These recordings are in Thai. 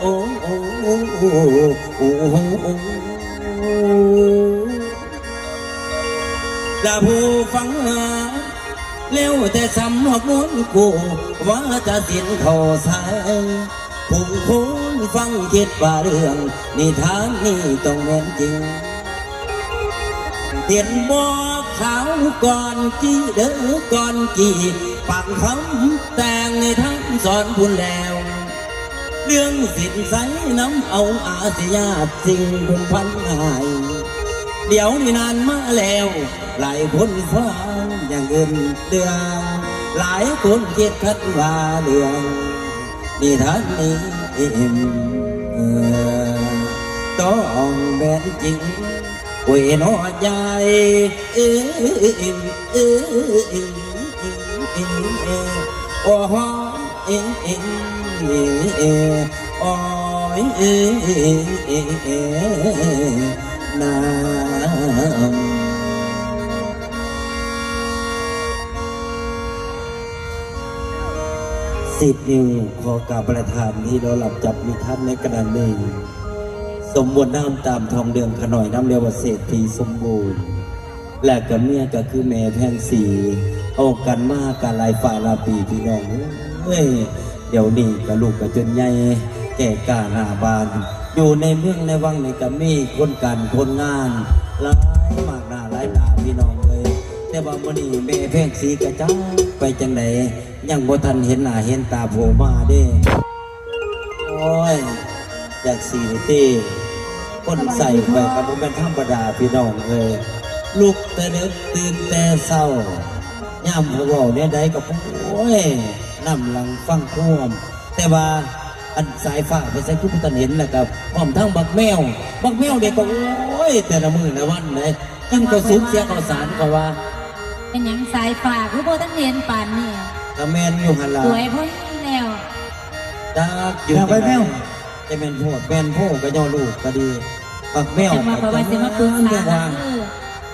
โอ้โอ้โอ้โอ้โอ้โอ้ละผู้ฟังเลี้ยวแต่สำนกม้วนกูว่าจะสิ้นเขาสายผู้คนฟังคิดว่าเรื่องนิทานนี้ต้องแม่นจริงเห็นบอกขาวก่อนจีเด้อก่อนจีปากคำแต่งในทั้งสอนพูนแล้วเรื่องสินใสน้ำเอาอาเสียสิ่งคุณพันหายเดี๋ยวนี้นานมาแล้วหลายคนฟังอย่างเงินเดืองหลายคนคิดคัดว่าเรื่องนิทานนี้ต้องแม่นจริงเวนอใจโอ้ฮโอ้ยน้10 นิ้วขอกราบประทานที่เราหลับจับมีท่านในกระดานนี้สมบูรณ์น้ำตามทองเดืองขน่อยน้ำเรียวเศรษฐีสมบูรณ์และกับเมียก็คือแม่แพงสีเอากันมากการลายฝ่ายลาปีพี่น้องเฮ้ยเดี๋ยวนี้กับลูกกับจนใหญ่แก่กล้าหน้าบานอยู่ในเมืองในวังในกัมีคนการคนงานหลายมากหน้าหลายตาพี่น้องเลยแต่ว่ามื้อนี้แม่แพงสีกระจ้าไปจังไหนยังบ่ทันเห็นหน้าเห็นตาโผล่มาเด้โอ้ยจากสีเต้คนใส่ไปกับมันเป็นธรรมดาพี่น้องเลยลุกแต่เด็กตื่นแต่เศร้าย่ำพะวอเนี่ยได้กับโอ้ยน้ำหลังฟังท่วมแต่ว่าอันสายฟ้าไปใส่คุปตันเห็นนะครับพร้อมทั้งบักแมวเด็กก็โอ้ยแต่ละมือละวันเลยกินก็ซุปเสียข้าวสารก็ว่าเป็นหยังสายฝากคือโบตั้งเรียนป่านนี่กระแมนอยู่หันหลังสวยพ้นแล้ว ดักอยู่ อย่าไปแมว จะเป็นโพดเป็นโพก็ย่อลูกก็ดีบักแมว จังมาเพราะว่าสิมาปรึกษา เรื่องว่า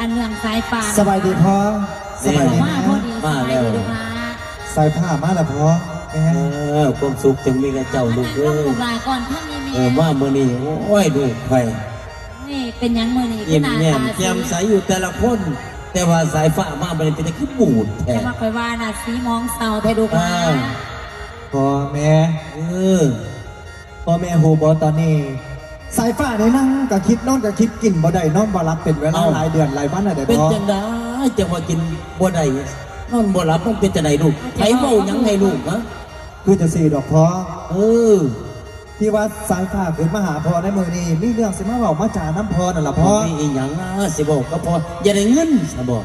อันเรื่องสายป่าน สบายดีพ่อสบายดี มาพอดีสบายดีลูกหลาน ใส่ผ้ามาแล้วพ่อแม่ ความสุขจึงมีกับเจ้าลูก ต้ เอ้ อง ย ลูกหลานก่อนท่านมี ว่ามื้อนี้โอ้ยลูกไผ นี่เป็นหยังมื้อนี้ ยิ้ม หน้า แย้ม ตา แจ่มใสอยู่แต่ละคน แต่ว่าสายฟ้ามาบ่ได้เป็นแต่คือบูดแท้ จะมาคอยว่าน่ะสีมองเศร้าแท้ลูกหลาน พ่อแม่ เออ พ่อแม่โหบอตอนนี้ สายฟ้าในนั่งก็คิดนอนก็คิดกินบ่ได้นอนบ่หลับเป็นเวลาหลายเดือนหลายวันน่ะเด้อ เป็น พ่อ จังได๋จังว่ากินบ่ได้นอนบ่หลับมันเป็นจังไดลูกไผเว้าหยังให้ลูกฮะ คือจะสี่ดอกพ่อ เออ ที่ว่าสายฟ้าขึ้นมาหาพ่อในมือนี้มีเรื่องสิมาเว้ามาจาน้ำพ่อนั่นล่ะพ่อ มีอีหยังสิบอกก็พออย่าได้เงินซะบอก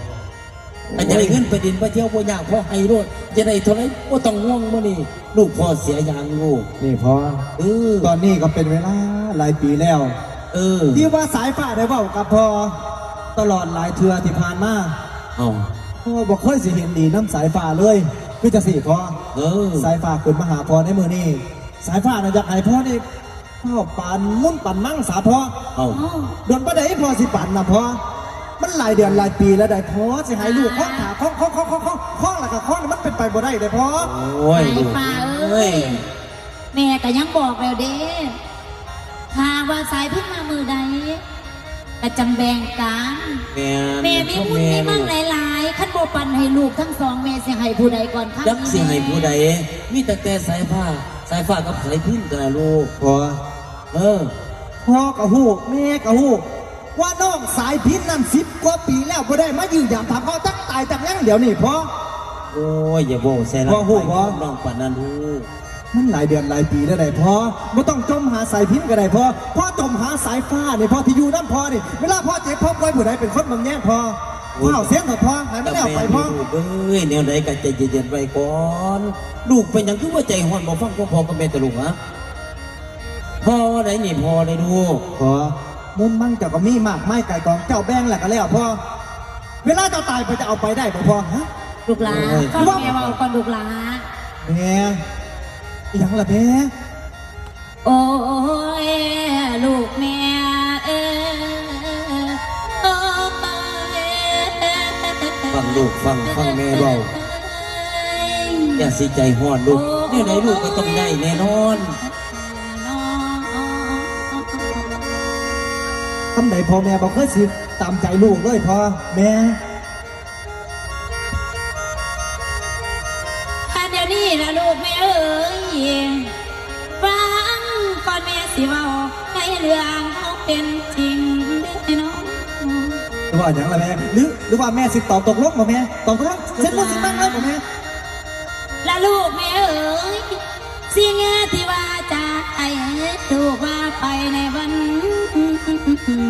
อันจะได้เงินไปดินไปเที่ยวบ่ยากพอให้โลดจะได้เท่าไหร่บ่ต้องห่วงมื้อนี้ลูกพ่อเสียอย่างลูก นี่พ่อ เออ ตอนนี้ก็เป็นเวลาหลายปีแล้ว เออ ที่ว่าสายฟ้าได้เว้ากับพ่อตลอดหลายเทื่อที่ผ่านมา เอา พ่อบอกเคยสิเห็นดีน้ำสายฟ้าเลยคือจะสี่พ่อ เออ สายฟ้าขึ้นมาหาพ่อในมือนี่สายฟ้าน่ะอยากให้พ่อนี่พ่อปานมุ่นปั่นมั่งสาพ่อ เอา อ้าว โดนประเดี๋ยวพ่อสิปั่นนะพ่อมันหลายเดือนหลายปีแล้วได้พ่อสิให้ลูกข้องขาข้องแล้วก็ข้องมันเป็นไปบ่ได้เลยพ่อ โอ้ย สาย ลูก ป่า เอ้ เอ้ ย ยแม่ก็ยังบอกแล้วเด้ถ้าว่าสายเพิ่งมามือใดก็จังแบ่งกัน แม่ แม่มีมุนมีมั่งหลายๆขั้นโบปันให้ลูกทั้งสองแม่สิให้ผู้ใดก่อนครับ ยักสิให้ผู้ใดมีแต่แต่สายฟ้ากับสายพินกันนะลูก พ่อ เออ พ่อกับฮูกแม่กับฮูกว่าน้องสายพิษนั่น10 กว่าปีแล้วบ่ได้มายืนยามถามเขาจักตายจักยังเดี๋ยวนี้พ่อ โอ้ยอย่าโบใส่ละ พ่อฮู้บ่ น้องปานนั้นลูก มันหลายเดือนหลายปีแล้วได้พ่อไม่ต้องจมหาสายพิษก็ได้พ่อพ่อจมหาสายฟ้านี่พ่อที่อยู่น้ำพ่อนี่เวลาพ่อเจ็บพ่อป่วยผู้ใดเป็นคนบางแง่พ่อพ่อเอาเสียงเถอะพ่อให้ไม่ได้เอาไปพ่อ ลูกเอ้ยแนวใดก็ใจเย็นๆไว้ก่อนลูกเป็นหยังคือว่าใจฮ้อนบ่ฟังพ่อกับแม่ตะลุงฮะพ่อไหนนี่พ่อได้ลูก พ่อมุมมั่งเจ้าก็มีมากไม่ไก่กองเจ้าแบ่งแหละก็แล้วพ่อเวลาเจ้าตายไปจะเอาไปได้บ่พ่อฮะ ลูกหลานก็แม่เว่าก่อนลูกหลาน แม่อีหยังล่ะแม่ โอ้ยลูกแม่เอ้ยโอ้ย ฟังลูกฟังแม่เบาอย่าสิใจฮ้อนลูกแนวไหนลูกก็ต้องได้แน่นอน คำไหนพ่อแม่บอกเคยสิตามใจลูกเลยพ่อแม่ ถ้าเดี๋ยวนี้นะลูกแม่เอ้ยฟังก่อนแม่สิเว้าในเรื่องเขาเป็นจริงเด้อน้อง หรือว่าอย่างไรแม่หรือว่าแม่สิตอบตกลงบ่แม่ตอบตกลงเส้นลูกสิบ้างแล้วบ่แม่ และลูกแม่เอ๋ยสิ่งที่ว่าจะให้ลูกว่าไปในวัน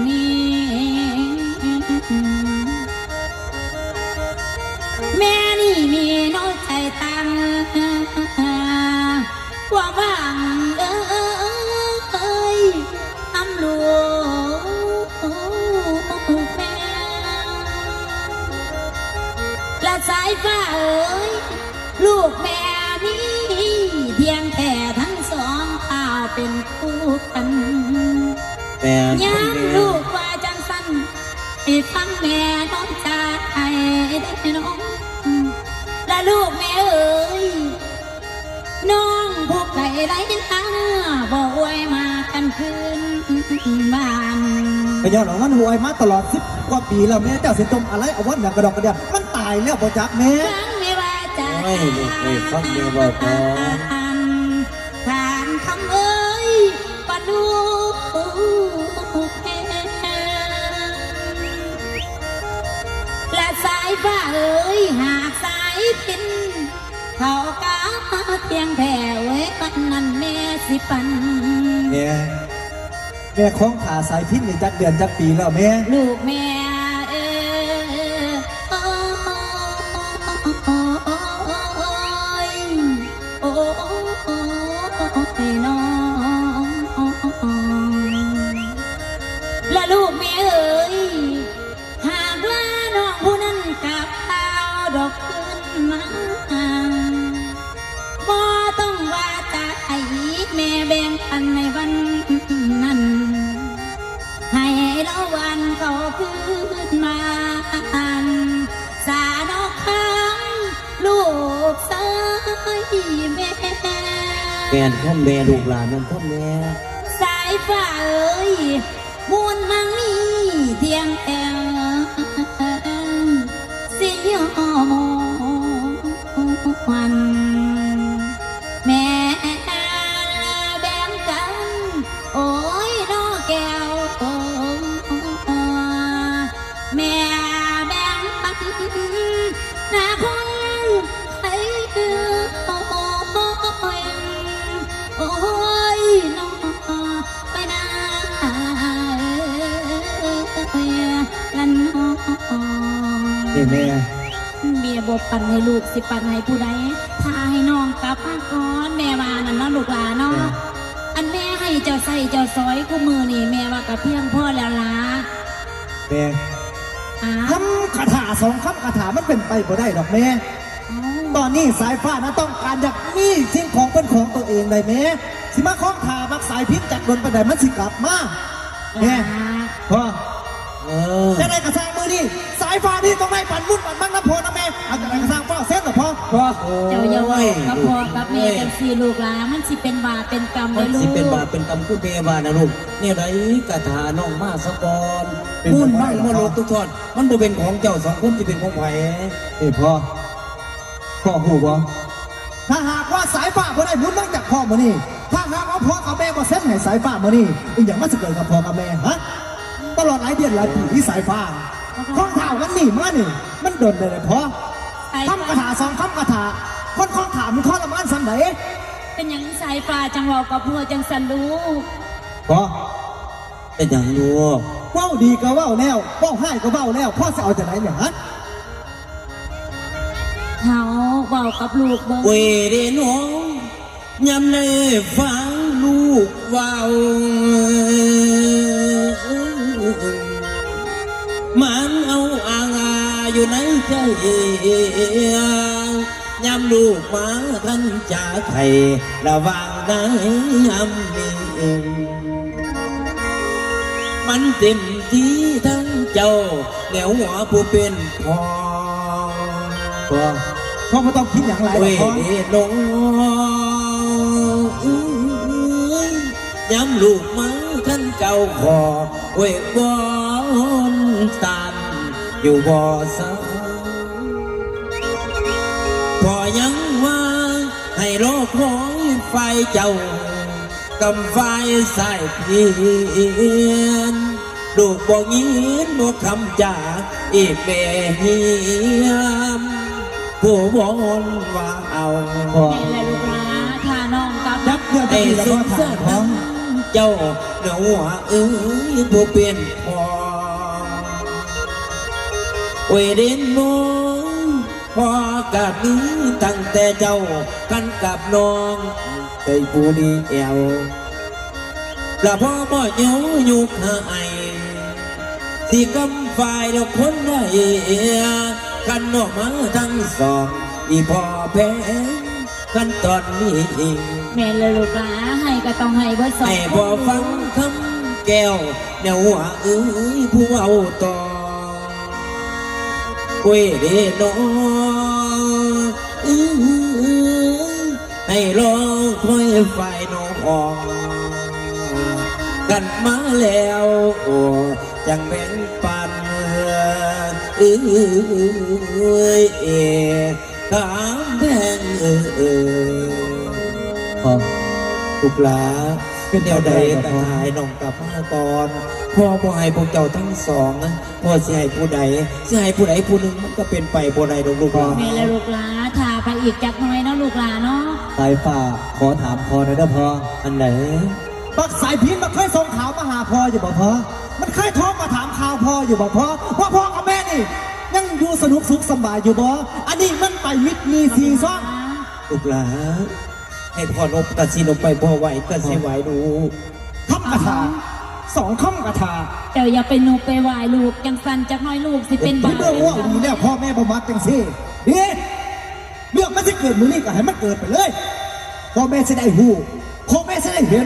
นี้แม่นี่มีน้อยใจตั้งความหวังเอ้ยทำลูกแม่และสายฟ้าเอ๋ยลูกแม่นี่เพียงแค่ทั้งสองข้าวเป็นคู่กัน แม่ ย้ำลูกว่าจังสันให้ฟังแม่น้องจาให้ได้น้องและลูกแม่เอ๋ยน้องผู้ไก่ไร้ตาบ่อวยมากันคืนบ้าน ไปย้อนเอามันหวยมาตลอด10 กว่าปีแล้วแม่เจ้าสิจมอะไรเอาวันอย่างกระดอกกระเดียมันตายแล้วบ่จักแม่ ฟังไม่ว่าจะ ไม่ลูกไม่ฟังแม่บอกก่อน ทานคำเอ้ยปะดูและสายฟ้าเอ้ยหากสายพินเขากาเพียงแผ่ไว้ปันนั้นแม่สิปัน แม่คล้องขาสายพิษนี่จักเดือนจักปีแล้วแม่ ลูกแม่เอ้ยโอ้ยโอ้ยน้องและลูกแม่เอ้ยหากว่าน้องผู้นั้นกลับเอาดอกขึ้นมาบ่ต้องว่าจะให้ ปันในวันนั้นให้ละวันเขาคืนมาสาดอกค้างลูกสายแม่ แม่นข้ามแม่ลูกหลานนั่นข้ามแม่ สายฟ้าเอ้ยมูลมังมีเทียงแอวสิยอมันแม่แบ่งกันโอ้ยน้อแก้วแม่แบ่งปันนาคนให้โอ้ยน้อไปนากันน้อ นี่แม่ เมียบปันให้ลูกสิปันให้ผู้ใดถ้าให้น้องกลับมาก่อนแม่ว่านั่นเนาะลูกหลานเนาะอันแม่ให้เจ้าใส่เจ้าซอยกูมือนี่แม่ว่ากับเพียงพ่อแล้วล่ะ แม่ อ้า คำคาถาสองคำคาถามันเป็นไปบ่ได้ดอกแม่ ตอนนี้สายฟ้านะต้องการอยากมีสิ่งของเป็นของตัวเองได้แม่สิมาของถามักสายพิษจากโดนไปไหนมันสิกลับมาแม่พ่อ จะได้กระซังมือนี่สายฟ้านี่ต้องได้ปั่นมุ่นปั่นมั่งน้ำโพนะแม่เอาจะได้กระซังฟ้าเส้นหรอพ่อ เจ้าอย่าว่ากับพ่อกับแม่จังสี่ลูกหลานมันสิเป็นบาปเป็นกรรมเล มั ย น ลู สิ ก เป็นบาปเป็นกรรมคือเมบานะลูกเนี่ยไรกระถาน้องมาสะกอนมุ่นมั่งมโลกทุกทอดมันบ่เป็นของเจ้าสองคนที่เป็นของไผ่ พ่อหูบ่ถ้าหากว่าสายฟ้าบ่ได้มุ่นมั่งจากพ่อมานี่ถ้าหากว่าพ่อกับแม่บ่เส้นให้สายฟ้ามานี่อีกอย่างมันจะเกิดกับพ่อกับแม่ฮะตลอดหลายเดือนหลายปีที่สายฟ้าข้องเท้ามันหนีมานี่มันโดนเลยพ่อคำคาถาสองคำคาถาคนข้องถามมันทรมานสันไหน เป็นอย่างสายฟ้าจังเว่ากับพ่อจังสันลูก พ่อ เป็นอย่างลูก เว้าดีก็เว้าแล้วเว้าให้ก็เว้าแล้วพ่อจะเอาจากไหนเนี่ยฮะ เขาเว่ากับลูกเบิ่ง เวเดน้องยำในฟังลูกเว้ามันเอาอ่างอาอยู่ในใจยำลูกมาท่านจะไข่ระวังได้ยำนี้มันเต็มที่ทั้งเจ้าแนวหัวผู้เป็นพ่อ พ่อไม่ต้องคิดอย่างไรหร เว อกพ่อ เดน้องย้ำลูกมาท่านเก่าขอเวกบอนตันอยู่บ่อสาพอยังว่าให้รอคอยไฟเจ้ากำไฟสายเพียนลูกบ่ยินบ่คำจากอีกแม่เฮียมผู้บอนว่าเอา พ่อ นี่แหละลูกหลานถ้าน้องกลับ ยักเพื่อน ไอ้ ที่แล้ว ส ก็ ง ถา สาม ร พ่อ เจ้าเนื้อหัวผู้เป็นพ่อเวเดนน้องพ่อกับนี้ตั้งแต่เจ้ากันกับน้องไอ้ผู้นี้แอวแล้วพ่อบ่ยุกหายที่กำฝ่ายเราคนได้กันออกมาทั้งสองอีพ่อแพ้กันตอนนี้ แม่เลยลูกหลานให้ก็ต้องให้เบิดสอง ไอ้บ่ฟังคำแก้วแนวหัวผู้เอาต่อเวเดโนให้รอคอยไฟน้องกันมาแล้วจังแบ่งปันถามแบ่งลูกหลาเป็นแนวใดกระทายน้องกลับมาก่อนพ่อบ่ให้พวกเจ้าทั้งสองนะพ่อสิให้ผู้ใดสิให้ผู้ใดผู้หนึ่งมันก็เป็นไปบ่ได้ดอกลูกหลาน แม่เลยลูกหลานถ้าไปอีกจักหน่อยเนาะลูกหลานเนาะ สายฟ้าขอถามพ่อหน่อยนะพ่อ อันไหน ปักสายพินมันเคยส่งข่าวมาหาพ่ออยู่บ่พ่อมันเคยโทรมาถามข่าวพ่ออยู่บ่พ่อว่าพ่อกับแม่นี่ยังอยู่สนุกสุขสบายอยู่บ่อันนี้มันไปมิดมีซีซ่อง ลูกหลานให้พ่อนบตัดสินออกไปพ่อไหวก็สิไหวดู คำกระถาสองคำกระถา เจ้าอย่าไปนุบไปไหวลูกจังสันจักหน้อยลูกสิเป็น ที่ บาป เรื่องว่าดีแล้วพ่อแม่บ่มักจังซี่นี่เรื่องมันจะเกิดมือนี้ก็ให้มันเกิดไปเลยพ่อแม่จะได้หูพ่อแม่จะได้เห็น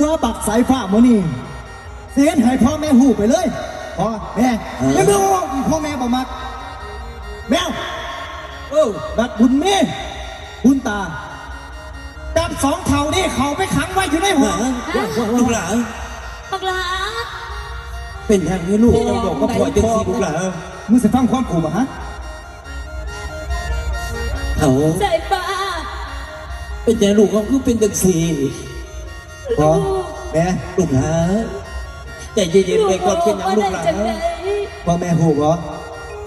ว่าบักสายฟ้ามื้อนี้เสียนให้พ่อแม่หูไปเลยพ่อแม่ไม่รู้พ่อแม่บ่มักแมวบักบุญเมีบุญตาจับสองเท่านี่เขาไปขังไว้อยู่ในหัว ลูกหลาน บักหลา เป็นอย่างนี้ลูกต้องบอกว่าพ่อจะสีลูกหลาน มึงจะฟังความกูบ่ฮะ เขา สายฟ้า เป็นอย่างลูกเขาคือเป็นจังสี พ่อแม่ ลูกหลานใจเย็นๆไปก่อนเป็นอย่างลูกหลาน พ่อแม่หูบ่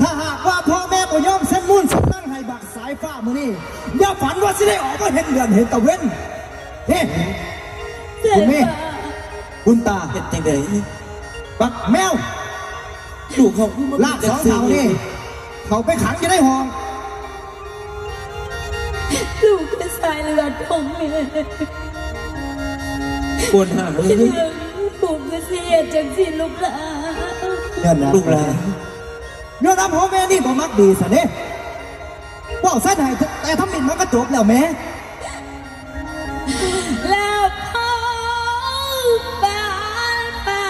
ถ้าหากว่าพ่อแม่บ่ยอมเส้นมุ่นสนั่งให้บักสายฟ้ามื้อนี้อย่าฝันว่าสิได้ออกมาเห็นเดือนเห็นตะเว้นเฮ้คุณแม่คุณตา เป็นจังได บักแมว ลูกเขาคือ ลากสองเท่านี่เขาไปขังอยู่ในห้อง ลูกคือสายเลือดของแม่ ปวดหาเลย ลูกคือเสียจังสิลูกหลาน ย้อนนะ ลูกหลาน ย้อนนะพ่อแม่นี่บ่มักดีซะเด้ว่าซะไหนแต่ทำมินมันก็จบแล้วแม่ แล้วพ่อบ้านป่า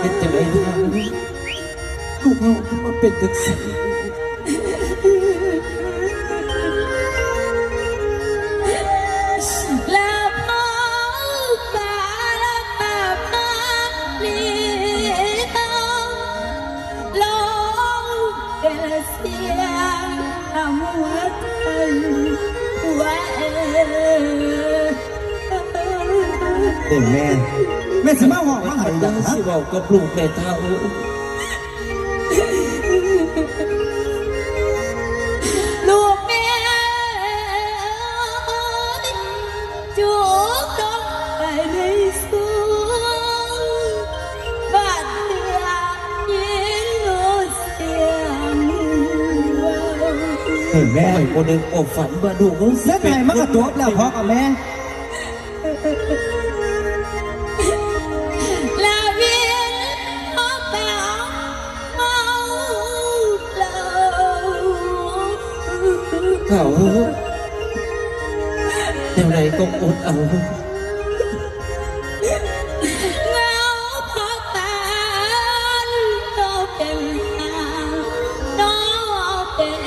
เป็นจังไดลูกเขาคือมาเป็นจังสี แล้วพ่อบ้านป่าพักนี้ต้องลงเป็นเสียงทำหัวใจไว้ เด็กแม่แม่สิมาห้องมาให้ ยั ยัง ง สิบอกกับลูกแม่เท่า ลูกแม่จูบต้องไปในสวนบ้านเดือยินรู้เสียง เด็กแม่ แม่คนหนึ่งอบฝันว่าลูกเขา เส้นไหนมันก็จบแล้วพ่อกับแม่ ลาเวียนพ่อเปล่าเมาเหล้า เขาเดี๋ยวไหนก็อดเอา เงาพ่อตาเราเป็นทางน้องเป็น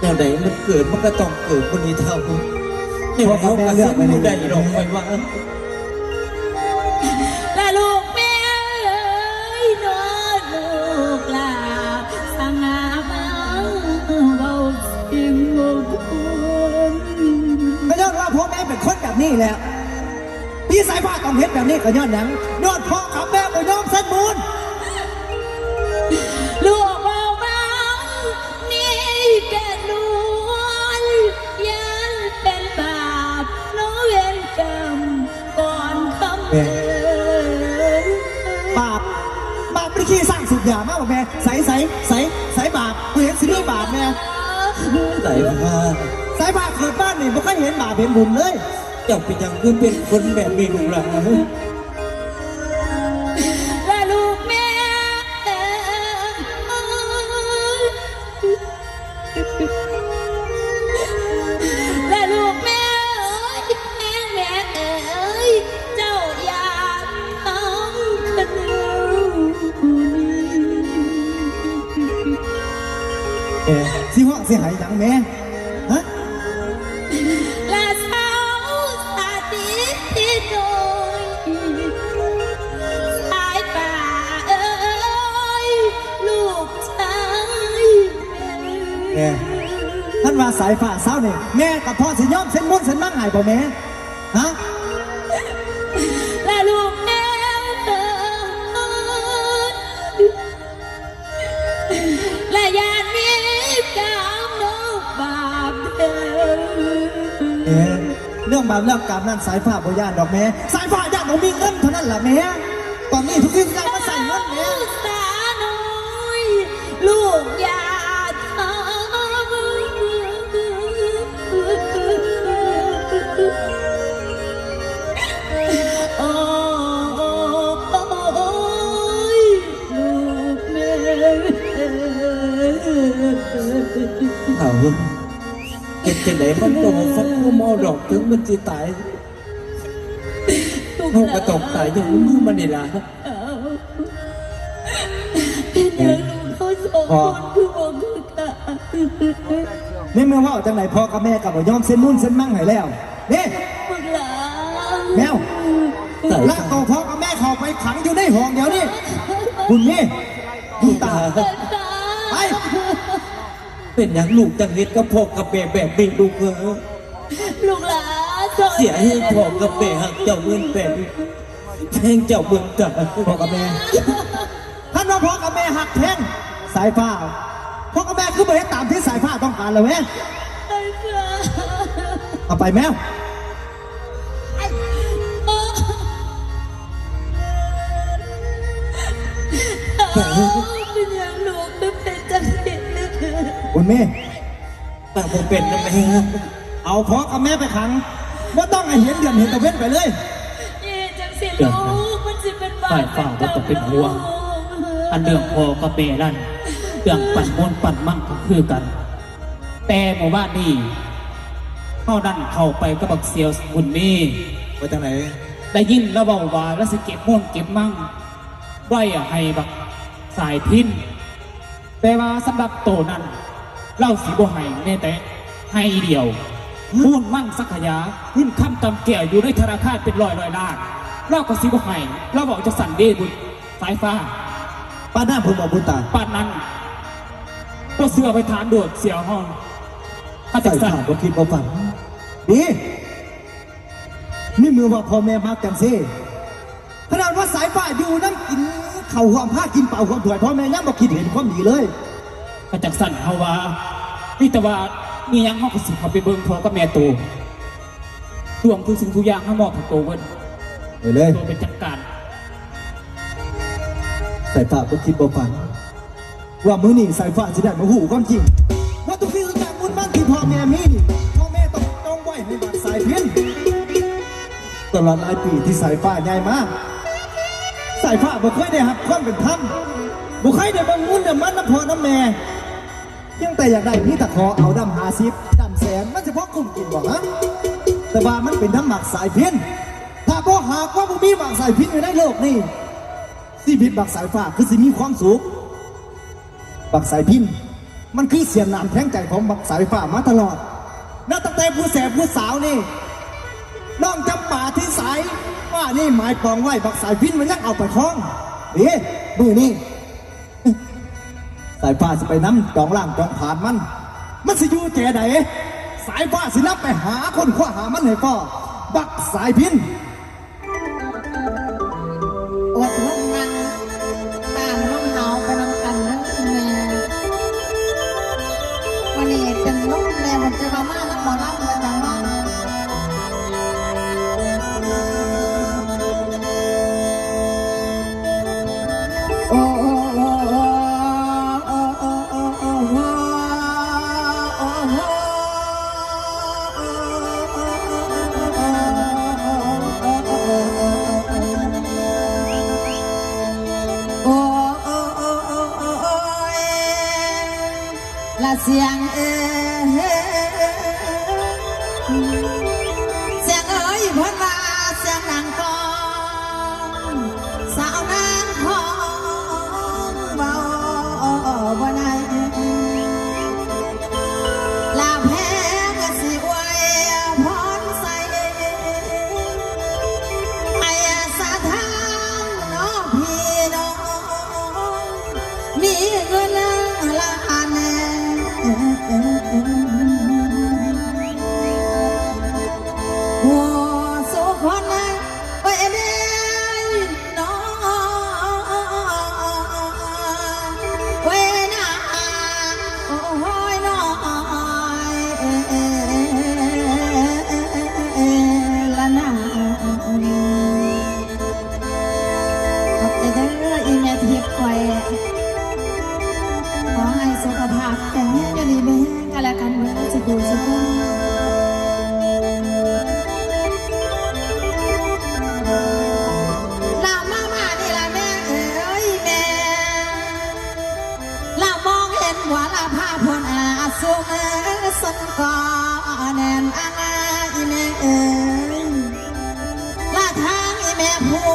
เดี๋ยวไหนมันเกิดมันก็ต้องเกิดคนนี้เท่าเดี๋ยวเขาก็เส้นมือใดหรอกคอยว่า และลูกแม่เอ้ยนอนลูกลาสังหาบ้างเบาสิ่งมงคล ก็ย้อนว่าพ่อแม่เป็นคนแบบนี้แหละพี่สายฟ้าต้องเห็นแบบนี้ก็ย้อนหนังย้อนพ่อกับแม่บ่ยอมเส้นมูล ลูกเบาบ้างนี่แก่นวลยันเป็นบาปน้องเวรกรรมก่อนคำเตือน บาปเป็นขี้สร้างสุดยามากบ่แม่ใสบาปกูเห็นสิมีบาปแม่ ไหลว่า สายฟ้าเกิดบ้านนี่บ่เคยเห็นบาปเห็นบุญเลย เจ้าเป็นอย่างคือเป็นคนแบบมีลูกหลาน และลูกแม่และลูกแม่เอ้ยแม่เอ้ยเจ้าอยากทำขนม สิห้องสิหายหยังแม่ฮะ และสาวสาธิตที่โดยสายป่าเอ้ยลูกชาย แม่ท่านว่าสายฟ้าเศร้านี่แม่กับพ่อสิยอมเส้นมุ่นเส้นมั่งหายบ่แม่ฮะ และลูกแม่และยานมีกามนกบาปเดิม เรื่องบาปเรื่องกรรมนั้นสายฟ้าบ่ย่านดอกแม่สายฟ้าย่านหนูมีเงินเท่านั้นแหละแม่ตอนนี้ทุกสิ่งทุกอย่างมาใส่เงินแม่ สาน้อยลูกอย่าทำโอ้ยลูกแม่ เขา เป็นจังไหนมันโตฟักกูมอดอกถึงมันจะตายเขากระตกตายอย่างมือมันนี่ล่ะ เป็นอย่างลูกเขาสองคนคือบอกคือค่ะ นี่เมื่อว่าจังไหนพ่อกับแม่กับบ่ยอมเส้นมุ่นเส้นมั่งให้แล้วนี่ มึงหลา แมวลากตัวพ่อกับแม่เข้าไปขังอยู่ในห้องเดี๋ยวนี้คุณนี่ดูตาไป เป็นอย่างลูกจังเฮ็ดกับพ่อกับแม่แบบนี้ลูกเออ ลูกหลา เสียให้พ่อกับแม่หักเจ้าเงินเป็นแทงเจ้าเมืองตา พ่อกับแม่ท่านว่าพ่อกับแม่หักแทงสายฟ้าพ่อกับแม่คือบ่ได้ตามที่สายฟ้าต้องการเลยเว้ยเอาไปแมว เป็นอย่างลูกก็เป็นจังสิ คุณแม่ แต่ผมเป็นนะแม่ เอาพ่อกับแม่ไปขังว่าต้องให้เห็นเดือนเห็นตะเว้นไปเลย จังสิลูกมันจะเป็นบ้า ฝ่ายฝ่าว่าต้องเป็นห่วง อันเรื่องพอกับแม่นั่นเรื่องปั่นมนต์ปั่นมั่งก็คือกัน แต่หมู่บ้านนี้เข้านั่นเข้าไปก็บักเสียวบุญมี ไปทางไหน ได้ยินแล้วเบาว่าแล้วสิเก็บม่วงเก็บมั่งไว้ให้บักสายพินแต่ว่าสำหรับโตนั้นเล่าสีบ่ให้แน่แต่ให้เดียวมูลมั่งสักขยาขึ้นคำกำเกี่ยวอยู่ในธนาคารเป็นร้อยล้านเล่าก็สีบ่ให้เล่าบอกจะสั่นเดบุญสายฟ้า ป้าหน้าผมบอกบุญตา ป่านนั้นก็เสือไปฐานโดดเสียห้องข้าจะ ใส่ สั่น ผ่านบ่คิดบ่ฝันดีนี่มือว่าพ่อแม่พักกันซิขนาดว่าสายฟ้าอยู่นั่งกินเข่าความผ้ากินเป่าความถวยพ่อแม่ยังบ่คิดเห็นความดีเลย ข้าจะสั่นเขาว่านี่แต่ว่ามียังห้องกสิเขาไปเบิ่งพอกับแม่โตรวมทุกสิ่งทุกอย่างให้มอบให้โตเว้น ไปเลย โตเป็นจัดการ สายฟ้าบ่คิดบ่ฝันว่ามื้อนี้สายฟ้าสิได้มาหูความจริงว่าทุกสิ่งทุกอย่างมุ่นมั่นที่พ่อแม่มีนี่พ่อแม่ต้องไว้ให้บักสายเพี้ยนตลอดหลายปีที่สายฟ้าใหญ่มากสายฟ้าบ่เคยได้รับความเป็นธรรมบ่เคยได้เบิ่งมุ่นเดือมันน้ำพ่อน้ำแม่ยังแต่อยากได้พี่ตะขอเอาดำ50ดำแสนมันเฉพาะกลุ่มกินบ่ฮะแต่ว่ามันเป็นทั้งหมักสายเพี้ยนถ้าบ่หากว่าบ่มีหมักสายเพี้ยนอยู่ในโลกนี้ชีวิตบักสายฟ้าคือสิมีความสุขบักสายพินมันคือเสียงนามแทงใจของบักสายฟ้ามาตลอดนับตั้งแต่ผู้แสบผู้สาวนี่น้องจำป่าที่สายว่านี่หมายปองไว้บักสายพินมันยังเอาไปคล้องเอ๊ะมือนี่สายฟ้าสิไปน้ำจองล่างจองผ่านมันสิอยู่แจใดสายฟ้าสินับไปหาคนคว้าหามันให้พ่อบักสายพิน อดลงนั่งตามน้องเหาไปนำกันนะแม่วันนี้เป็นลูกแม่มันจะมาม่าแล้วหมอรับมาจากน้องโอ้โอ้โอ้โอ้โอ้โอ้โอ้โอ้โอ้ละเสียงเสียงเอ๋ยพ้นมาเสียงนางกองสาวนางของเบาบ่ได้ลาแพ้ก็สิไว้พรใส่ไอ้สาทางน้องพี่น้องมีเงินละอันหัวสุขคนไปเด้น้องเวนาโอ้ยน้อยละนาขอบใจเด้ออีแม่ทิพย์คอยขอให้สุขภาพแข็งแรงอยู่ดีมีแรงกันแล้วกันเมื่อสิ ลาทางอีแม่ผู้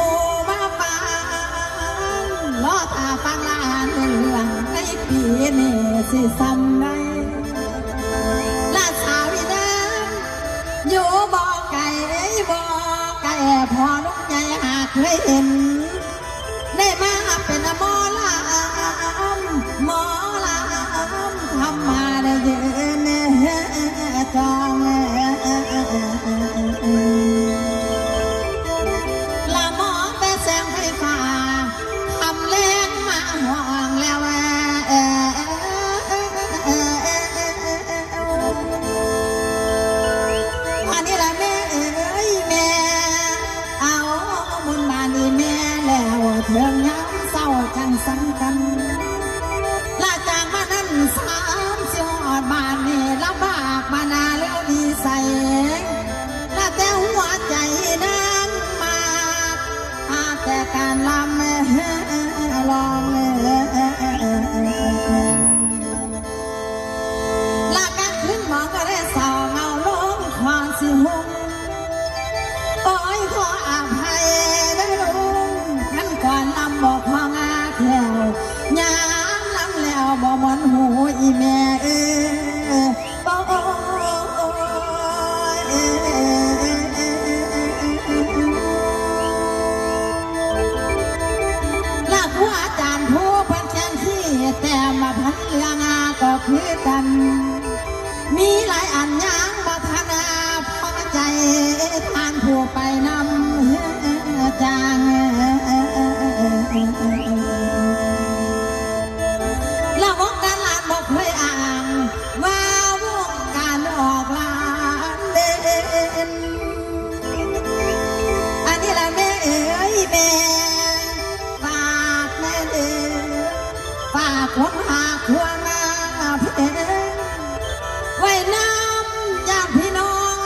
มาฟังรอตาฟังลานเรื่องในปีนี้สิซ้ำได้ลาสาวอีน้ำอยู่บ่อไก่บ่อไก่พอลุกใหญ่หากเคยเห็นได้มาเป็นหมอลำหมอลำทำมาได้ยืนจองละหมอแต่แสงไฟฟ้าทำแรงมาห่วงแล้วอันนี้ละแม่เอ้ยแม่เอาบุญบานอีแม่แล้วเถิงย้ำเศร้าจังสังกันลาจากมานั้น30 หอดบานนี่ลำบากมานาแล้วดีใสละแต่หัวใจนั้นมาแต่การลำลองลาการขึ้นหมองก็ได้สาวเงาลงควานสิหุงโอ้ยขออภัยได้ลุงขันก่อนลำบอกพองาแถวยามลำแล้วบ่มอนหูอีแม่โอ้ละผู้อาจารย์ผู้พันเชียนที่แต่มาพันเรื่องก็คือกัน มีหลายอันยังบัฒนาพอใจทานผู้ไปนำจางละวงการลานบอกเคยอ่านว่าวงการออกลานเด่นอันนี้ละแม่เอ๋ยแม่ฝากแม่เด้อฝากคนหาควงเพลงไว้น้ำอย่างพี่น้อง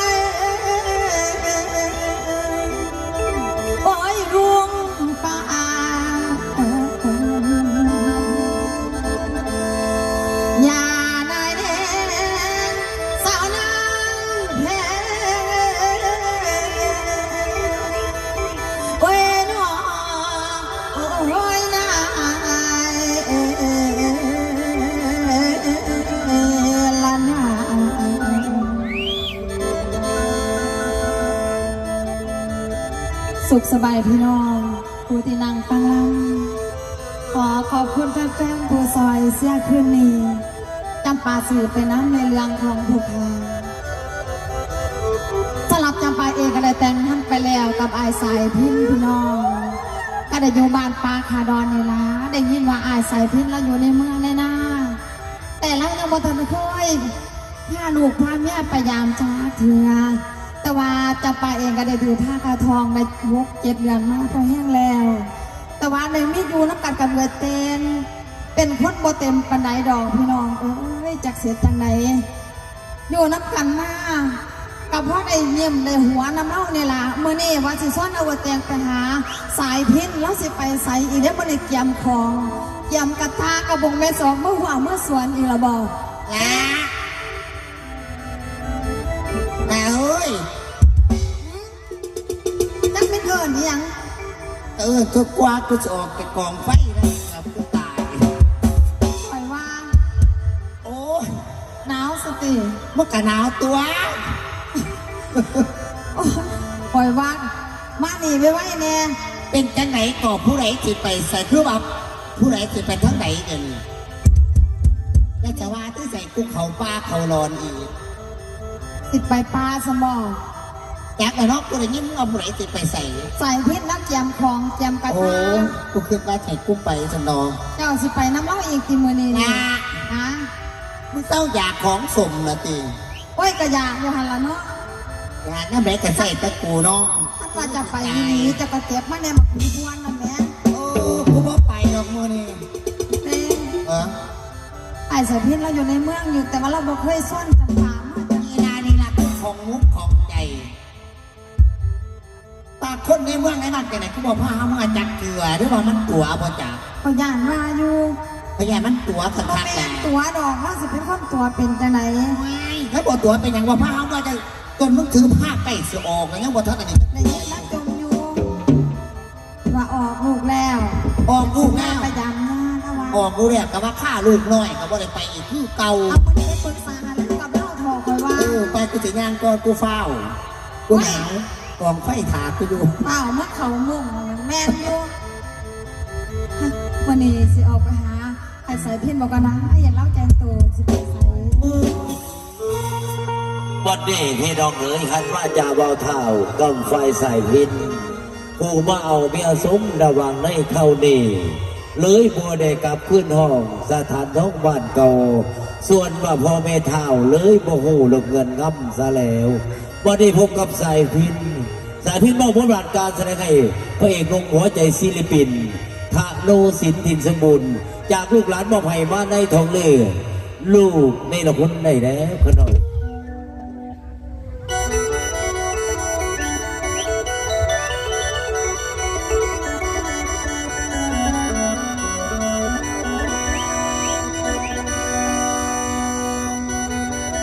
โอ้ยรวงป่าอย่านายเด่นสาวนางเพลโอ้ยน้องโอ้ยนายละนาสุขสบายพี่น้องผู้ที่นั่งฟังลำขอขอบคุณแฟนๆผู้ซอยเสียคืนนี้จำปาสื่อไปน้ำในเรื่องของผู้พาสลับจำปาเองก็ได้แต่งท่านไปแล้วกับอายสายพินพี่น้องก็ได้อยู่บ้านปาคาดอนนี่ล่ะได้ยินว่าอายสายพินแล้วอยู่ในเมืองแน่นาแต่เรายังบ่ทันเคยพาลูกพาเมียไปยามจ้าเถื่อแต่ว่าจำปาเองก็ได้ถือผ้ากาทองใน6-7 เดือนมาพอแห้งแล้ว แต่ว่าในมีอยู่น้ำกันกันเวทเต็นเป็นคนบ่เต็มปันไดดอกพี่น้องเอ้ยจักเสียจังไหนอยู่น้ำกันมากับพ่อได้เยี่ยมได้หัวน้ำเล่าเนี่ยล่ะเมื่อนี้ว่าสิซ้อนเอาเตียงไปหาสายพินแล้วสิไปใส่อีเด้มันได้เกี่ยมของเกี่ยมกระทากระบงแม่สองเมื่อหัวเมื่อสวนอีละบอก ละแต่เอ้ย จักไม่เกินยัง ทุกกว่ากูจะออกจากกองไฟแล้วครับกูตาย ปล่อยว่า โอ้ย หนาวสติ มันก็หนาวตัว ปล่อยว่ามาหนีไปไว้แน่ เป็นจังไหนก่อผู้ใดสิไปใส่คือแบบผู้ใดสิไปทั้งไหนกันแล้วจะว่าที่ใส่กุ๊กเขาป้าเขารอนอีก ติดไปปลาสมอง อยากแต่นอกกูได้ยินมึงเอาผู้ใดสิไปใส่ ใส่พิษน้ำเจียมของเจียมกระ โอ้ ทะ กูคิดว่าใส่กุ๊กไปสนอ เจ้าสิไปน้ำเล่าอีกทีมือนี้ นะ ฮะ มึงเศร้าอยากของสมนะตี โอ้ยกระยาอยู่หันละเนาะ อยากนั่นแหละก็ใส่ตะกูเนาะ ถ้าว่าจะไปอีหลีจะกระเก็บมาในหมักผีพวนนั่นแหละ โอ้กูบ่ไปดอกมือนี่ เต้ เ ไอ้สายพิษเราอยู่ในเมืองอยู่แต่ว่าเราบ่เคยซ่อนจำปามาจาก นี่นานี่ละคือของมุกของใจปากคนในเมืองไอ้นั่นกันไหนกูบอกพามึงจักเกลือหรือว่ามันตัวบ่จัก เขาย่านว่าอยู่ พยามันตัวสัก บ่ พัก แม่ แล้ น ว ตัวดอกว่าสิเป็นคนตัวเป็นจังไหน เขาบอกตัวเป็นอย่างว่าพามึงจะ จนมึงถือผ้าใกล้สิออกแล้วยังบ่ทันอันนี้ ในยินรักจมอยู่ว่าออกลูกแล้ว ออกลูกแล้ว ไปดำหน้าแล้วว่า ออกลูกแล้วก็ว่าฆ่าลูกน้อยก็บ่ได้ไปอีกคือเก่า เอาคนนี้ไปปรึกษาเรื่องกับเล่าทอคอยว่า ไปกูสิย่างก่อนกูเฝ้ากูหนาวกองไฟถากูอยู่ เปล่าเมื่อเขามุ่งแม่นอยู่วันนี้สิออกไปหาไอ้สายพินบอกกันนะอย่าเล่าแจงตัวสิไปใส่ วันนี้พี่น้องเอ๋ยหันมาจ่าเบาเท่ากำไฟใส่พินผู้มาเอาเมียสมระวังในเท่านี้เลยบัวได้กลับขึ้นห้องสถานท้องบ้านเก่าส่วนว่าพ่อแม่เท่าเลยบ่หูลงเงินง่ำซะแล้ววันนี้พบกับสายพินมอบผลบาทการแสดงให้พระเอกลงหัวใจศิลปินทะโนสินทินสมบูรณ์จากลูกหลานมอบให้มาในทองเลือลูกในละคนได้แล้วขนม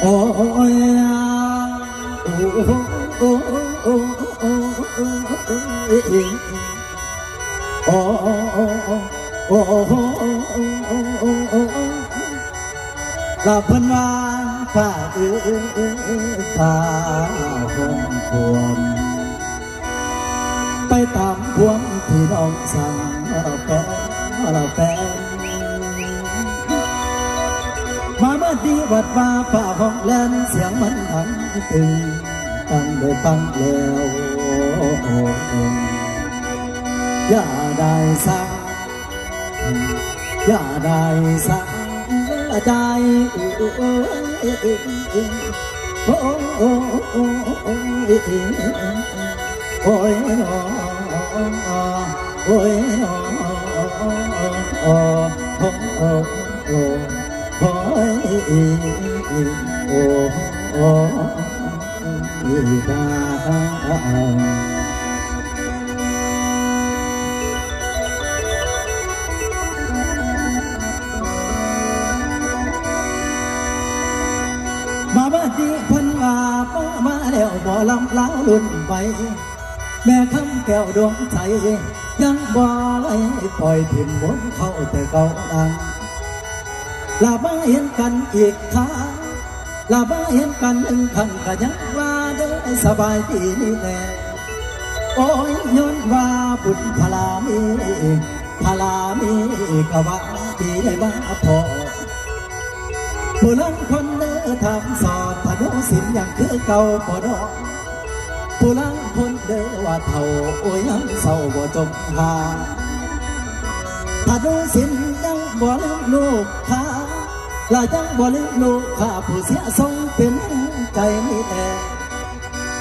โอ้ยโอ้โอ้โอ้โอ้โอ้โอ้โอ้ลาพันวานฝ่าฝ่าหงพวมไปตามพวงที่น้องสั่งเราแปลมาเมื่อดีวัดมาฝ่าห้องแลนเสียงมันดังตึงตั้งโดยฟังแล้วอย่าได้สั่งอย่าได้สั่งใจโอ้โอ้โอ้โอ้โอ้โอ้โอ้ยโอ้ยโอ้โอ้โอ้มาบ้านดีพันว่ามาแล้วบ่ลำล้าลุ่นไปแม่คำแก้วดวงใจยังบ่ไหลปล่อยถิ่มบนเขาแต่เก่าดังลามาเห็นกันอีกครั้งลามาเห็นกันหนึ่งครั้งก็ยังว่าได้สบายดีนี่แน่โอ้ยย้อนว่าบุญพลามีก็ว่าดีได้บ้าพอผู้ลังคนเนื้อทำสอดถนนสินอย่างคือเก่าปอดอผู้ลังคนเด้อว่าเท่าโอ้ยยังเศร้าบ่จมหาถนนสินยังบ่ลืมลูกค้าลายังบ่ลืมลูกค้าผู้เสียทรงเป็นใจนี่แต่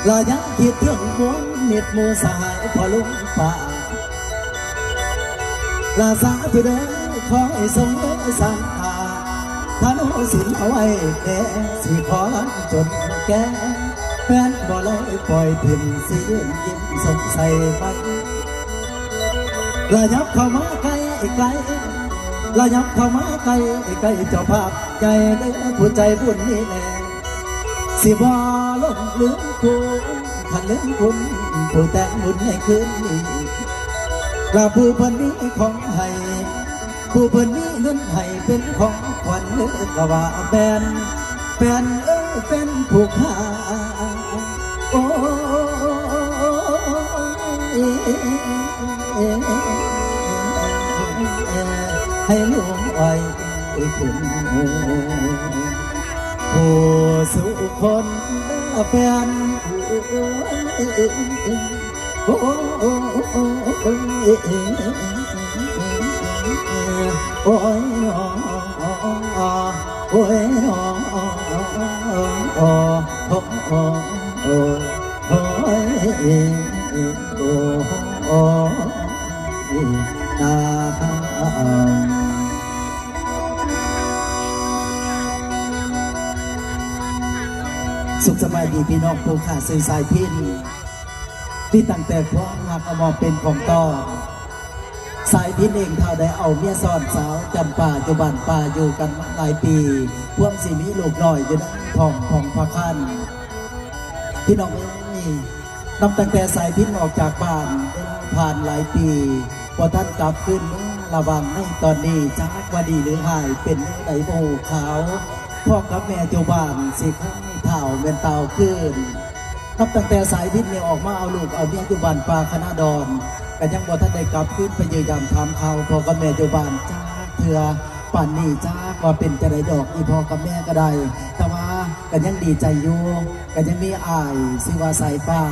ลายังคิดถึงมวลมิตรมูสหายพอลุงป่าลาสาธุเด้อขอให้ทรงเด้อสันตาท่านเอาสินเอาไว้แด่สิขอลังจนแก่แฟนบ่เลยปล่อยถิ่มสิยิ้มสงสัยไปลายับเข้ามาใกล้ลายับเข้ามาใกล้เจ้าภาพใจเด้อผู้ใจบุญนี่แน่สิบ่ลงลืมคุณขันลืมคุณผู้แต่งบุญในคืนนี้ลาผู้พันนี้ของให้ผู้เพิ่นมีเงินให้เป็นของขวัญเนื้อกะว่าเป็นผู้ค้าโอ้ให้หลวงอ้อยถึงผู้สุคนเป็นโอ้โอ้ยโอ้ยสุขสบายดีพี่น้องผู้ขาสื่อสายพินที่ตั้งแต่พวกหักเอามาเป็นของต่อสายพินเองเท่าได้เอาเมียซ้อนสาวจำป่าอยู่บ้านป่าอยู่กันหลายปีพวกสีมีลูกน้อยอยู่นั่งทองพระคัน พี่น้องเอ้ยนับตั้งแต่สายพินออกจากบ้านผ่านหลายปีพอท่านกลับขึ้นระวังในตอนนี้จักว่าดีหรือหายเป็นไหนโมขาวพ่อกับแม่เจ้าบ้านสิข้างเท่าเป็นเต่าขึ้นนับตั้งแต่สายพินเนี่ยออกมาเอาลูกเอาเมียเจ้าบ้านปลาคณะดอนกันยังบ่ท่านได้กลับขึ้นไปยืนยันถามเขาพ่อกับแม่เจ้าบ้านจ้าเถื่อป่านนี้จ้าว่าเป็นจะได้ดอกอีพ่อกับแม่ก็ได้แต่ว่ากันยังดีใจอยู่กันยังมีอายสิว่าสายป้า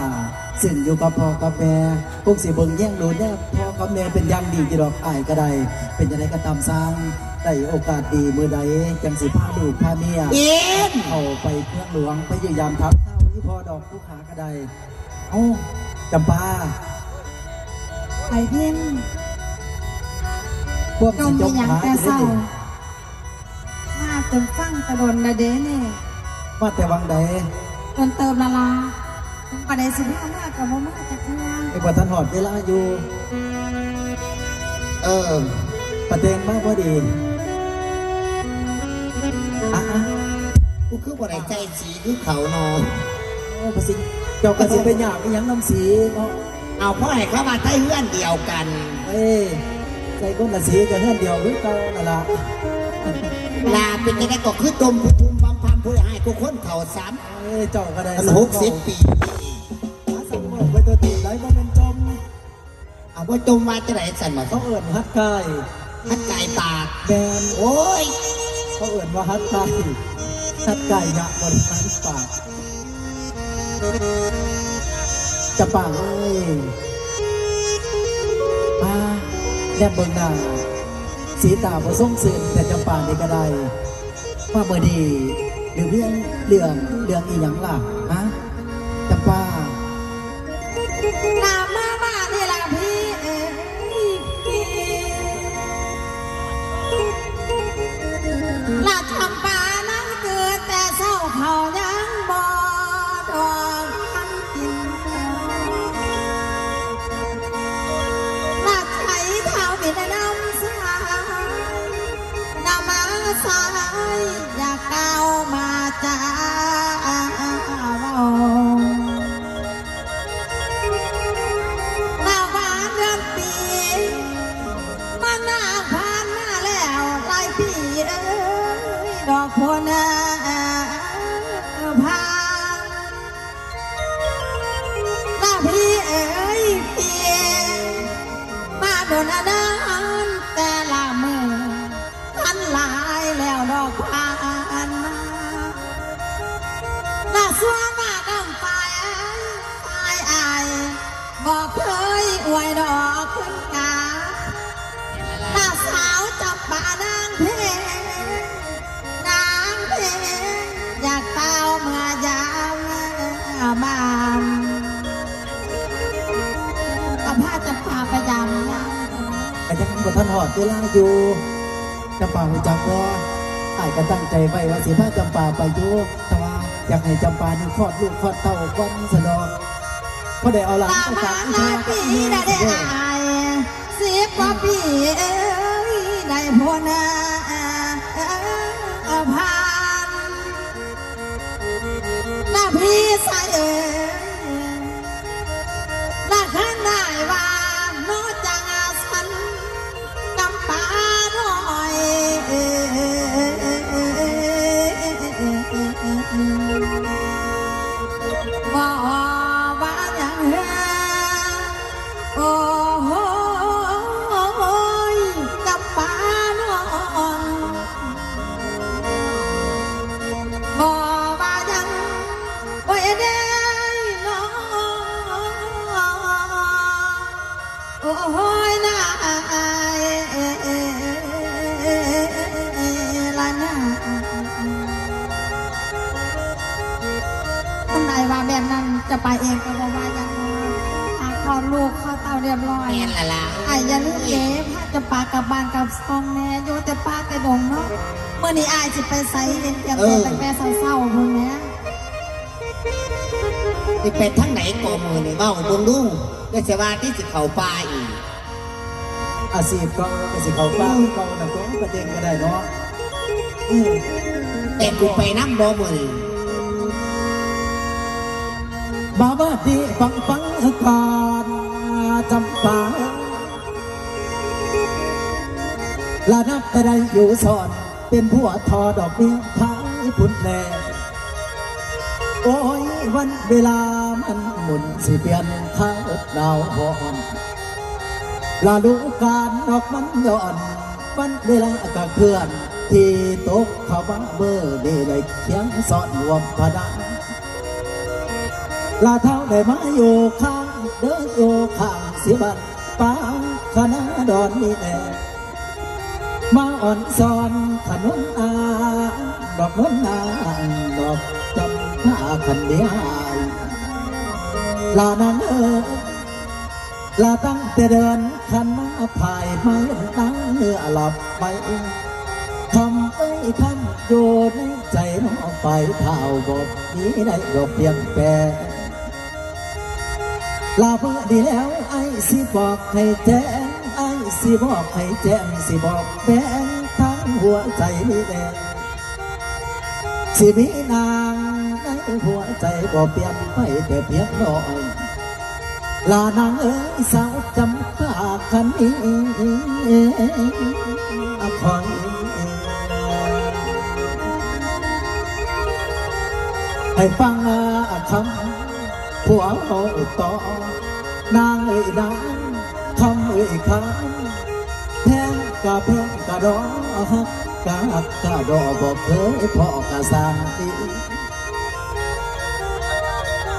ซึ่งอยู่กับพ่อกับแม่พวกสิเบิ่งแย่งดูเนี่ยพ่อกับแม่เป็นอยังดีจีดอกอายก็ได้เป็นจะได้ก็ตามสร้างได้โอกาสดีมือใดจังสิพาลูกพาเมียเอาไปเพื่อนหลวงไปยืนยันทับเท่าที่พ่อดอกผู้ขาก็ได้เอ้าจำปา ไอ้พิน พวก จ สิ ม จ มี ม หยัง หา แต่ อยู่ เศร้า นี่ มาจนฟังตะดนละเด้เนี่ย มาแต่วังใด จนเติมละลาถึงประเดี๋ยวสิบห้ามากกับบ่มาจากเทื่อ ไอ้บ่ทันหอดเวลาอยู่ ประเด็นมากพอดีอ่ะ กูคือบ่ได้ใจสีคือเขานอน โอ้ภาษีเจ้ากระสิเป็นหยาบเป็นหยังน้ำสีเนาะ เอาพ่อให้เขามาใช้เพื่อนเดียวกัน เอ้ยใส่ก้นละสีกันเฮือนเดียวหรือเก่านั่นล่ะ ลาเป็นยังไงก็คือดมผู้ทุมบำพันผู้ให้ทุกคนเข่าซ้ เอ้ยเจ้าก็ได้ ำมัน60 ปี หาสมองไปตัวตีไรบ่เป็นจม เอาว่าจมมาจะไหนสั่นมา เขา เขา เอิ่นฮัดกาย ทัดไก่ปาก แมน โอ้ย เขาเอิ่นว่าฮัดกายฮัดกายยะบนทันปากจะปากเอ้ยแนบเบิ่งหน้าสีตาบ่ส่งเสื่อมแต่จำปานี่ก็ได้ว่าเมื่อดีหรือเรื่องอีหยังล่ะฮะจำปา ลามานี่ล่ะพี่ลาจำปานั่งเกิดแต่เศร้าเขายังบ่ดอกทันกินลาใช้เท้าบิดน้ำสายน้ำมาสายอยากก้าวมาจ้าหน้าบ้านเดือนปีมาหน้าผ่านมาแล้วหลายปีเอ้ยดอกบัวนาผ่านหน้าพี่เอ้ยพี่มาโดนอนานแต่ละมือทันหลายแล้วดอกผ่านมาหน้าสวงมาดำไปอายบอกเคยอวยดอกขึ้นกาหน้าสาวจับป่านางเพอยากเต้าเมื่อยามบานกับผ้าจะพาไปยามยาม แต่ยังบ่ทันหอดเวลาอยู่จำปาหูจักว่าอ้ายก็ตั้งใจไว้ว่าสิพาจำปาไปอยู่แต่ว่าอยากให้จำปานี่คลอดลูกคลอดเต้าก่อนสะดอกเพราะได้เอาหลาน ตา ไป มา ฝาก หลายปีได้อาย10 กว่าปีเอ้ยได้พ้นผ่านหน้าพี่ใส่เอ้ยหน้าขันได้ว่าโนจังสันจำปาหน่อยบ่ว่าอย่างเฮ้โอ้โหจำปาหน่อยบ่ว่าอย่างโอ้ยเด้น้องโอ้ยน่าละน่าคนไหนว่าแบบนั้นจะไปเองก็บอกว่าอย่างนั้นหากคลอดลูกเข้าเต้าเรียบร้อย แม่นละล่ะ ไอ้อย่าลืมเก๋พาจะปากกับบ้านกับซองแน่อยู่แต่ปากแต่ดงเนาะเมื่อนี้อายจะไปใส่เย็นเตรียมตัวแต่แม่เศร้าๆพุ่นแม่ ที่เป็นทั้งไหนก่อมือนี่เบ้าเบิ่งดูได้เสว่าที่สิเขาป่าอีก อาชีพก็สิเขาป้าเขาแต่ก็ประเด็นก็ได้เนาะ แต่กูไปน้ำบ่มือนี่ บาบาดีฟังก่อนจำปาลานับแต่ใดอยู่สอนเป็นผัวทอดอกเบี้ยพายพุ่นแลโอ้ยวันเวลามันหมุนสิเปลี่ยนข้าวดาวหอนลาดูการดอกมันย้อนวันเวลาก็เคลื่อนที่ตกเข้ามาเบอร์ได้เลยเคียงสอนรวมพดังลาเท้าได้มาอยู่ข้างเดินอยู่ข้างสิบันปางคณะดอนนี่แหละมาอ่อนซอนขนนอาดอกนนนางดอกจำผ้าขันเดียลานางลาตั้งแต่เดินขันมาภายไม่ตั้งเนื้อหลับไปคำคำโยนในใจน้องไปเท่าบอกนี้ได้ดอกเพียงแปรลาเพื่อดีแล้วไอ้สิบอกให้แจ้งไอ้สิบอกให้แจ้งสิบอกแบงทั้งหัวใจนี่แดงสิมีนางในหัวใจก็เปลี่ยนไปแต่เพียงน้อยลานางสาวจำปาคันนี้คอยให้ฟังคำผัวเอาต่อนางนางคำคำแพงกะแพงกะดอกกะหักกะดอกบอกเคยพ่อกะสร้างตี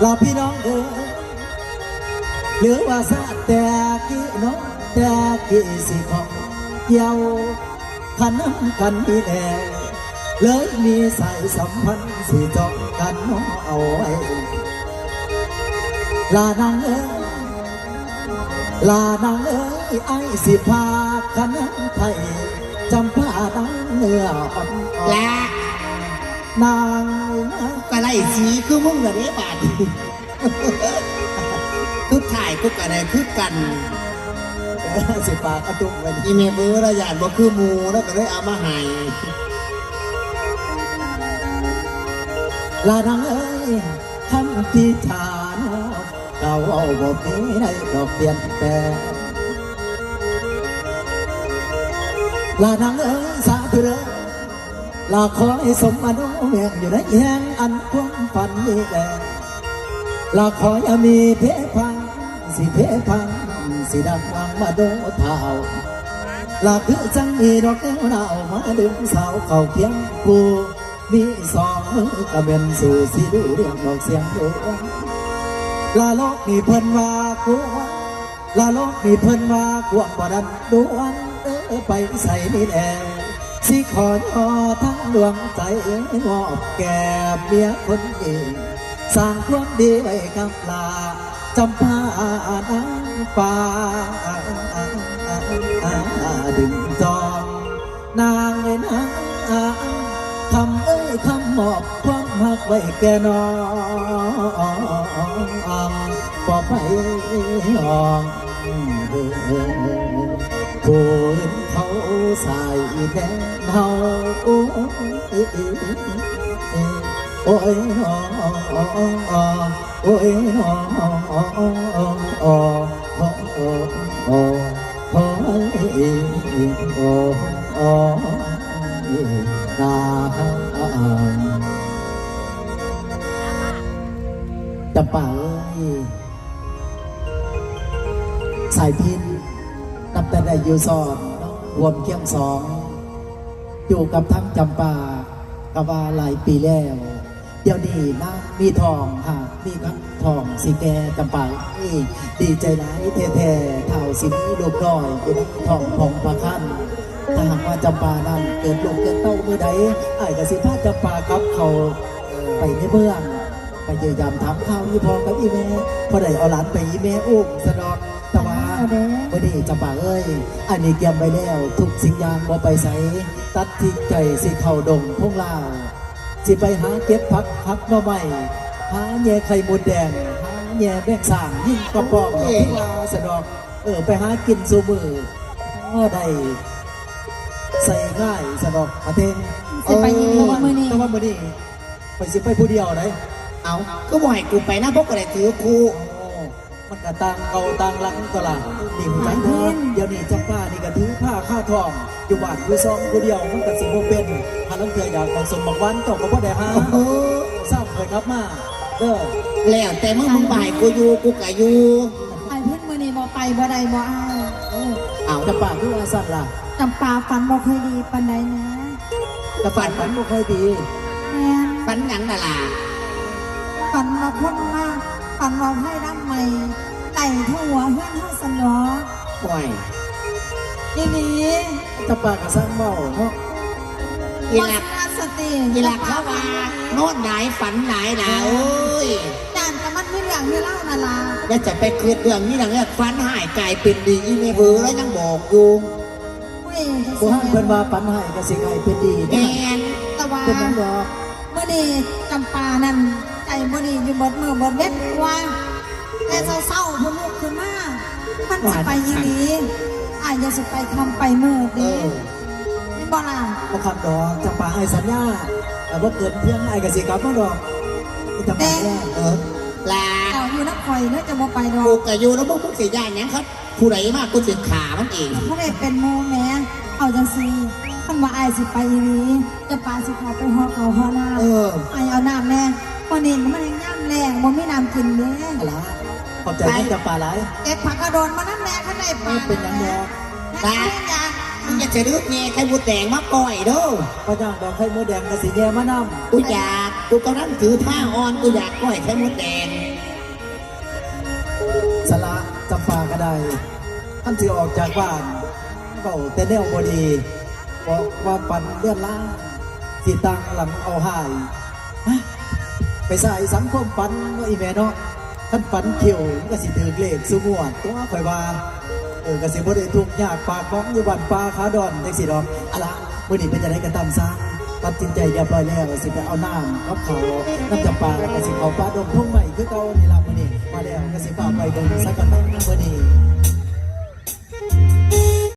ลาพี่น้องหรือว่าซาแต่กี้น้องแต่กี้สิของเกี่ยวขันน้ำกันนี่แน่เลยมีสายสัมพันธ์สิจองกันน้องเอาไว้ลานางลานางไอ้สิพาขันน้ำไทยจำผ้าดังเนื้ออ่อนและนางกะไรสีคือมึงเหรอเนี่ยบาดทุกถ่ายทุกอะไรคือกัน สิปากกระตุกไป อีเมเบอร์ระยานบ่คือมูแล้วก็ได้เอามาให้ลานางคำที่ฐานเราเอาบอกนี้ได้ดอกเปลี่ยนแปลงลานางสาธุเลยลาขอให้สมอนุแห่งอยู่ในแห่งอันความฝันนี่แหละลาขออย่ามีเพพังสิเพพังสิดังวังมาโดเท้าลาคือจังมีดอกแก้วดาวมาดึงสาวเข้าเคียงกูมีสองมือกระเบนสู่สิดูเรียงดอกเสียงดูลาโลกมีเพิ่นว่ากวนลาโลกมีเพิ่นว่ากวนบ่ดันดวนไปใส่นี่แหละสิขอยอทั้งดวงใจมอบแก่เมียคนอื่นสร้างความดีไว้กับลาจำพานางป่าดึงจองนางนางคำคำมอบความหักไว้แก่น้องบ่ไปห้องผู้อื่นเขาใส่แดงเฮาโอ้ยน้องโอ้ยน้องจำป่าสายพินนับแต่ได้อยู่สอนรวมเคียงสองอยู่กับทั้งจำป่ากว่าหลายปีแล้วเดี๋ยวนี้นะมีทองหากมีครับทองสีแกจำป่าดีใจร้ายแท้ๆเท่าสิมีลูกน้อยอยู่ทองพองประคันถ้าหากว่าจำป่านั้นเกิดลูกเกิดเต้าเมื่อใดไอ้กสิพาจำป่ากับเขาไปในเมืองไปเยี่ยมถามข่าวอีพอกับอีแม่พอได้เอาหลานไปอีแม่อุ้มสะดอกแต่ว่าไม่ได้จำป่าอันนี้เกี่ยมไปแล้วทุกสิ่งอย่างบ่ไปใส่ตัดทิ้งใจสิเข้าดงพงลาวสิไปหาเก็บผักหน่อไม้หาแย่ไข่มดแดงหาแย่แบกสางยิ่งกระป๋องกับที่ว่าสะดอกไปหากินซูมือก็ได้ใส่ง่ายสะดอกอาเทง สิไปยินดีว่ามื้อนี้ แต่ว่ามื้อนี้ไปสิไปผู้เดียวได้ เอาก็บ่ให้กูไปนะพวกก็ได้ถือกู โอ้มันก็ต่างเก่าต่างหลังก็ล่ะนี่หูจังเถิดเดี๋ยวนี้จำป้านี่ก็ถือผ้าข้าทองอยู่บ้านอยู่ซองผู้เดียวมันก็สิบ่เป็นถ้าลังเทื่ออยากของสมบักวันเจ้าก็บ่ได้หา โอ้ ทราบเคยครับมาเด้อ แล้วแต่มึงบ่ายกูอยู่กูก็อยู่ ไอ้เพิ่นมื้อนี้บ่ไปบ่ได้บ่อ้าย เอา จำป้าคือว่าสั่นล่ะ จำปาฝันบ่ค่อยดีปานใดนะ จะฝันบ่ค่อยดี แม่น ฝันหยังน่ะล่ะ ฝันว่าคนมาฝันว่าให้รับใหม่ไต่ทั่วเฮือนเฮาสนอ ป่วย อีหลี จำป้าก็สร้างเมาเนาะ อี บ่ หลัก สาสติ อีหลักเขาว่านอนไหนฝันไหนนะเอ้ย จานแต่มันมีเรื่องมีเล่านั่นล่ะ แล้วจะไปคืนเรื่องนี้หลังเนี่ยฝันหายกลายเป็นดีอีเมเบอร์แล้วยังบอกอยู่ อุ้ยจัง ผู้ ซี่ ห้างเพิ่นว่าปันให้ก็สิให้เป็นดี แม นี่ น แต่ว่า เป็นหยังดอก มื่อนี้จำปานั่นใจมื่อนี้อยู่เบิดมือเบิดเว็ดว่าแต่เศร้าๆพลุกขึ้นมามันจะไปอยังนี้อายจะสิไปคำไปมือ เอ ดี อ นี่บ่ล่ะ บ่คำดอกจำปาให้สัญญาแต่ว่าเกิดเพียงไอ้ก็สิกลับมาดอกจำปาเนี่ย เออลา เอาอยู่นักคอยเนื้อจะบ่ไปดอ กู ก ก็อยู่แล้วพวกมึงสิย่านหยังครับผู้ใดมากกูสิขามันเอง เขาได้เป็นโมแม่เอาจังซีคันว่าอายสิไปอยังนี้จะปาสิขอไปหอเขาหอน้ เออ ำอายเอาน้ำแน่วันนี้มันยังย่ำแรงบ่มีน้ำกินเด้ อะไรขอบใจที่จำปาหลาย เก็บผักกระโดนมาน้ำแน่ข้างในปา ไม่เป็นหยังดอก แม่ยา มึงจะเลือกแง่ไข่บุดแดงมาปล่อยเด้อ พระเจ้าดอกไข่มดแดงก็สิแย่มานำ กูอยากกูกำลังถือผ้าอ่อนกูอยากปล่อยไข่มดแดง สละจำปาก็ได้ท่านสิออกจากบ้านเบาแต่แนวบดีบอกว่าปันเลื่อนล่างสิตังหลังเอาหายฮะไปใส่สังคมปันว่าอีแม่เนาะท่านปันเขียวมันก็สิถือเลขสุมวดตัวข่อยว่าก็สิบ่ได้ทุกข์ยากปากบ้องอยู่บ้านปลาขาดอนจังสิดอกอะล่ะมื้อนี้เป็นจังไดก็ตามซะตัดสินใจเรียบร้อยแล้วสิไปเอาน้ำกับเขาวน้ำจำปาแล้วก็สิเอาปลาดมทุ่งใหม่คือเก่านี่ล่ะมื้อนี้มาแล้วก็สิพาไปเบิ่งสักกันมื้อนี้